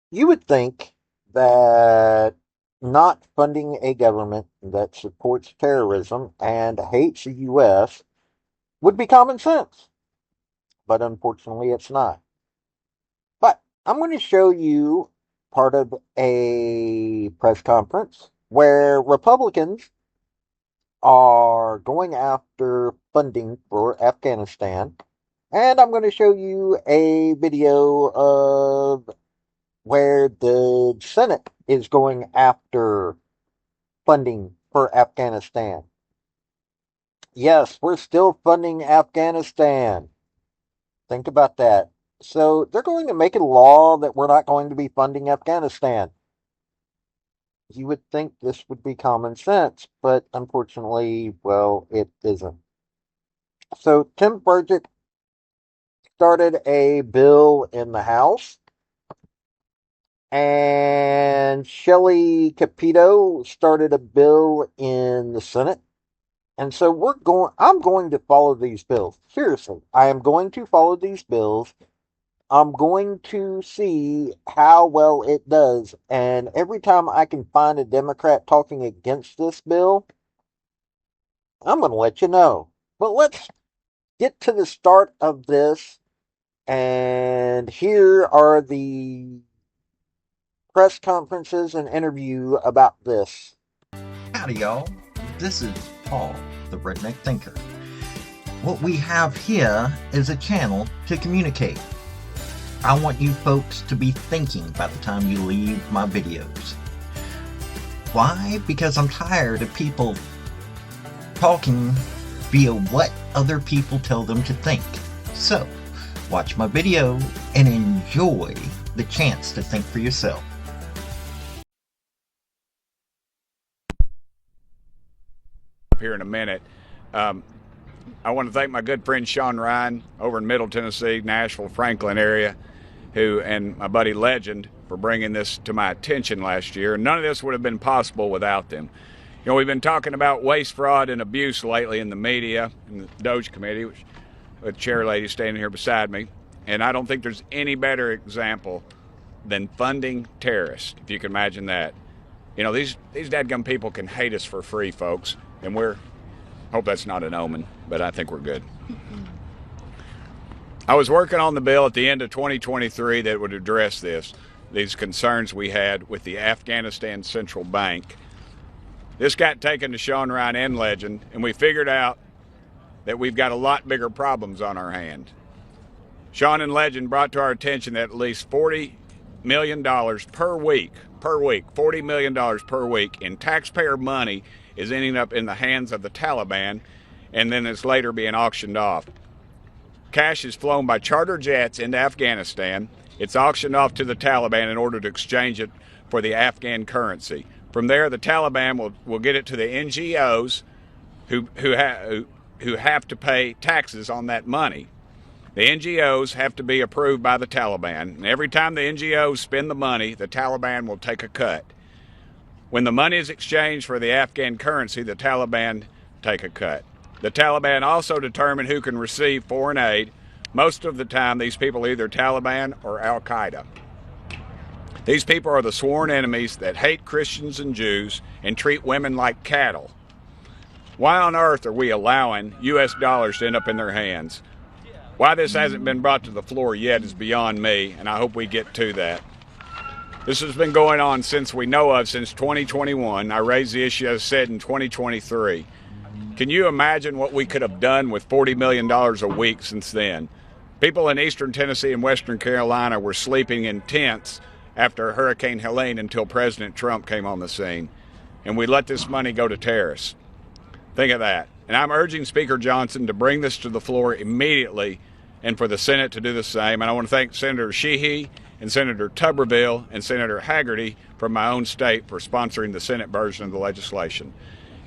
You would think that not funding a government that supports terrorism and hates the U.S. would be common sense, but unfortunately it's not. But I'm going to show you part of a press conference where Republicans are going after funding for Afghanistan. And I'm going to show you a video of where the Senate is going after funding for Afghanistan. Yes, we're still funding Afghanistan. Think about that. So they're going to make a law that we're not going to be funding Afghanistan. You would think this would be common sense, but unfortunately, well, it isn't. So Tim Burchett started a bill in the House, and Shelley Capito started a bill in the Senate. And so I'm going to follow these bills. Seriously, I am going to follow these bills. I'm going to see how well it does. And every time I can find a Democrat talking against this bill, I'm going to let you know. But let's get to the start of this. And here are the press conferences and interview about this. Howdy, y'all. This is Paul, the Redneck Thinker. What we have here is a channel to communicate. I want you folks to be thinking by the time you leave my videos. Why? Because I'm tired of people talking via what other people tell them to think. So, watch my video and enjoy the chance to think for yourself. Here in a minute. I want to thank my good friend Sean Ryan over in Middle Tennessee, Nashville, Franklin area, and my buddy Legend for bringing this to my attention last year. None of this would have been possible without them. You know, we've been talking about waste, fraud, and abuse lately in the media, in the Doge Committee, with the chair lady standing here beside me, and I don't think there's any better example than funding terrorists, if you can imagine that. You know, these dadgum people can hate us for free, folks, and hope that's not an omen, but I think we're good. I was working on the bill at the end of 2023 that would address these concerns we had with the Afghanistan Central Bank. This got taken to Sean Ryan and Legend, and we figured out that we've got a lot bigger problems on our hand. Sean and Legend brought to our attention that at least $40 million per week, $40 million per week in taxpayer money is ending up in the hands of the Taliban, and then it's later being auctioned off. Cash is flown by charter jets into Afghanistan. It's auctioned off to the Taliban in order to exchange it for the Afghan currency. From there, the Taliban will get it to the NGOs who have to pay taxes on that money. The NGOs have to be approved by the Taliban, and every time the NGOs spend the money, the Taliban will take a cut. When the money is exchanged for the Afghan currency, the Taliban take a cut. The Taliban also determine who can receive foreign aid. Most of the time, these people are either Taliban or Al-Qaeda. These people are the sworn enemies that hate Christians and Jews and treat women like cattle. Why on earth are we allowing U.S. dollars to end up in their hands? Why this hasn't been brought to the floor yet is beyond me, and I hope we get to that. This has been going on since 2021. I raised the issue, as I said, in 2023. Can you imagine what we could have done with $40 million a week since then? People in eastern Tennessee and western Carolina were sleeping in tents after Hurricane Helene until President Trump came on the scene. And we let this money go to terrorists. Think of that. And I'm urging Speaker Johnson to bring this to the floor immediately and for the Senate to do the same. And I want to thank Senator Sheehy and Senator Tuberville and Senator Haggerty from my own state for sponsoring the Senate version of the legislation.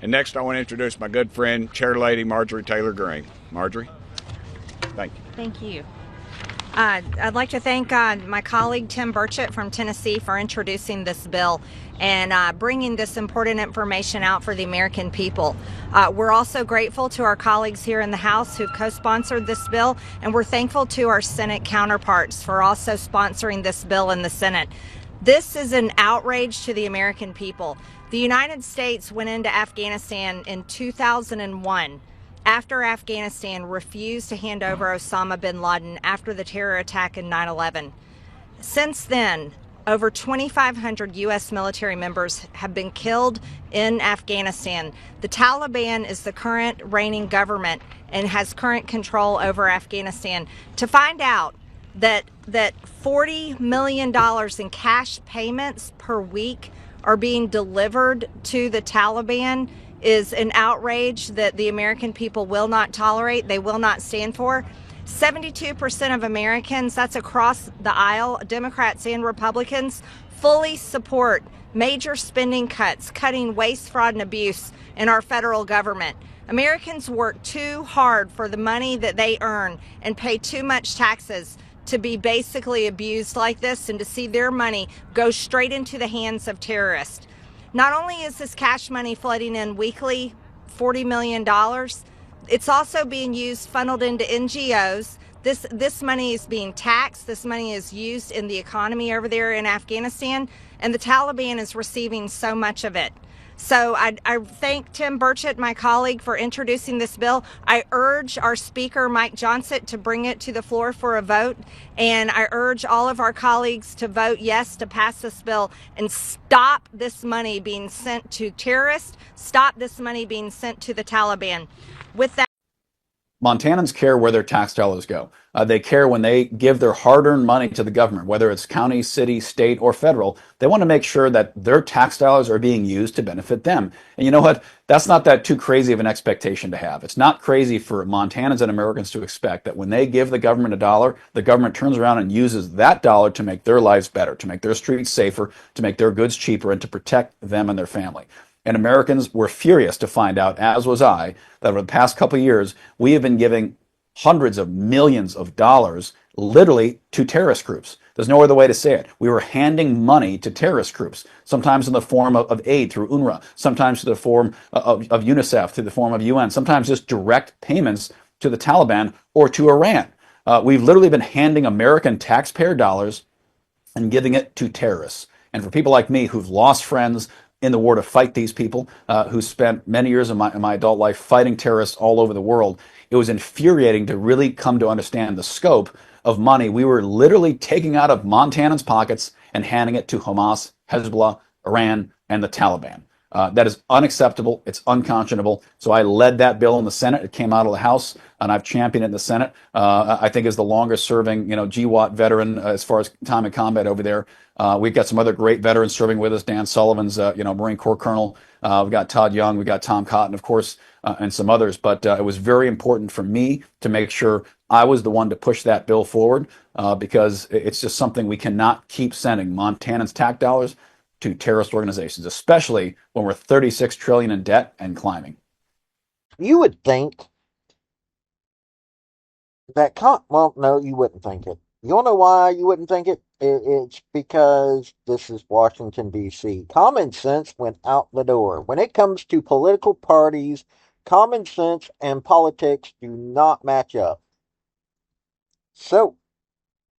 And next, I want to introduce my good friend, Chair Lady Marjorie Taylor Greene. Marjorie, thank you. Thank you. I'd like to thank my colleague Tim Burchett from Tennessee for introducing this bill and bringing this important information out for the American people. We're also grateful to our colleagues here in the House who co-sponsored this bill, and we're thankful to our Senate counterparts for also sponsoring this bill in the Senate. This is an outrage to the American people. The United States went into Afghanistan in 2001 after Afghanistan refused to hand over Osama bin Laden after the terror attack in 9/11. Since then, over 2,500 U.S. military members have been killed in Afghanistan. The Taliban is the current reigning government and has current control over Afghanistan. To find out that $40 million in cash payments per week are being delivered to the Taliban is an outrage that the American people will not tolerate, they will not stand for. 72% of Americans, that's across the aisle, Democrats and Republicans, fully support major spending cuts, cutting waste, fraud, and abuse in our federal government. Americans work too hard for the money that they earn and pay too much taxes to be basically abused like this and to see their money go straight into the hands of terrorists. Not only is this cash money flooding in weekly, $40 million, it's also being used, funneled into NGOs. This money is being taxed. This money is used in the economy over there in Afghanistan, and the Taliban is receiving so much of it. So I thank Tim Burchett, my colleague, for introducing this bill. I urge our Speaker, Mike Johnson, to bring it to the floor for a vote. And I urge all of our colleagues to vote yes to pass this bill and stop this money being sent to terrorists, stop this money being sent to the Taliban. With that, Montanans care where their tax dollars go. They care when they give their hard-earned money to the government, whether it's county, city, state, or federal. They want to make sure that their tax dollars are being used to benefit them. And you know what? That's not that too crazy of an expectation to have. It's not crazy for Montanans and Americans to expect that when they give the government a dollar, the government turns around and uses that dollar to make their lives better, to make their streets safer, to make their goods cheaper, and to protect them and their family. And Americans were furious to find out, as was I, that over the past couple of years, we have been giving hundreds of millions of dollars literally to terrorist groups. There's no other way to say it. We were handing money to terrorist groups, sometimes in the form of aid through UNRWA, sometimes in the form of UNICEF, through the form of UN, sometimes just direct payments to the Taliban or to Iran. We've literally been handing American taxpayer dollars and giving it to terrorists. And for people like me who've lost friends in the war to fight these people, who spent many years of my adult life fighting terrorists all over the world, it was infuriating to really come to understand the scope of money we were literally taking out of Montanans' pockets and handing it to Hamas, Hezbollah, Iran, and the Taliban. That is unacceptable. It's unconscionable. So I led that bill in the Senate. It came out of the House, and I've championed it in the Senate. I think is the longest serving, GWAT veteran as far as time in combat over there. We've got some other great veterans serving with us. Dan Sullivan's, Marine Corps Colonel. We've got Todd Young. We've got Tom Cotton, of course, and some others. But it was very important for me to make sure I was the one to push that bill forward because it's just something we cannot keep sending Montanans' tax dollars to terrorist organizations, especially when we're 36 trillion in debt and climbing. You would think that well, no, you wouldn't think it. You want to know why you wouldn't think it? It's because this is Washington, D.C. Common sense went out the door. When it comes to political parties, common sense and politics do not match up. So,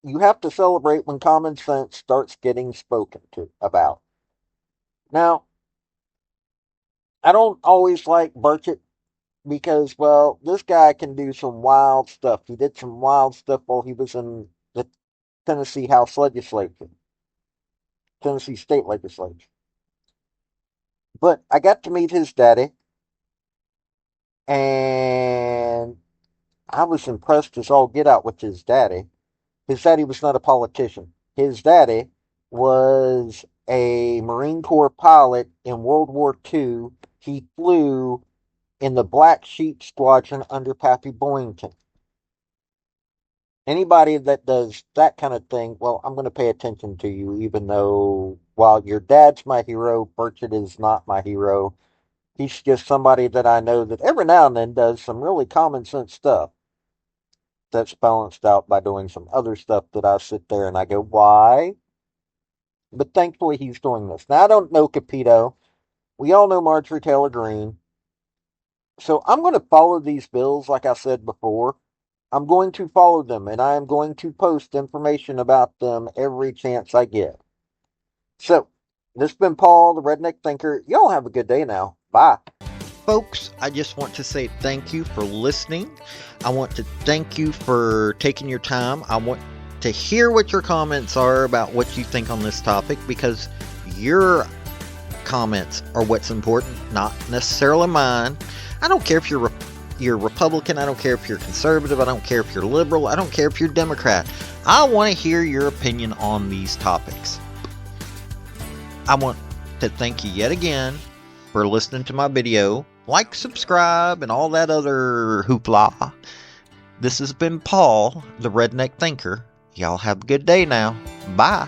you have to celebrate when common sense starts getting spoken to about. Now, I don't always like Burchett because, well, this guy can do some wild stuff. He did some wild stuff while he was in the Tennessee House Legislature, Tennessee State Legislature. But I got to meet his daddy, and I was impressed as all get out with his daddy. His daddy was not a politician. His daddy was a Marine Corps pilot in World War II. He flew in the Black Sheep Squadron under Pappy Boyington. Anybody that does that kind of thing, well, I'm going to pay attention to you, even though while your dad's my hero, Burchett is not my hero. He's just somebody that I know that every now and then does some really common sense stuff that's balanced out by doing some other stuff that I sit there and I go, why? But thankfully he's doing this. Now, I don't know Capito. We all know Marjorie Taylor Greene. So I'm going to follow these bills like I said before. I'm going to follow them, and I am going to post information about them every chance I get. So, this has been Paul, the Redneck Thinker. Y'all have a good day now. Bye. Folks, I just want to say thank you for listening. I want to thank you for taking your time. I want to hear what your comments are about what you think on this topic, because your comments are what's important, not necessarily mine. I don't care if you're Republican, I don't care if you're conservative, I don't care if you're liberal, I don't care if you're Democrat. I want to hear your opinion on these topics. I want to thank you yet again for listening to my video. Like, subscribe, and all that other hoopla. This has been Paul, the Redneck Thinker. Y'all have a good day now. Bye.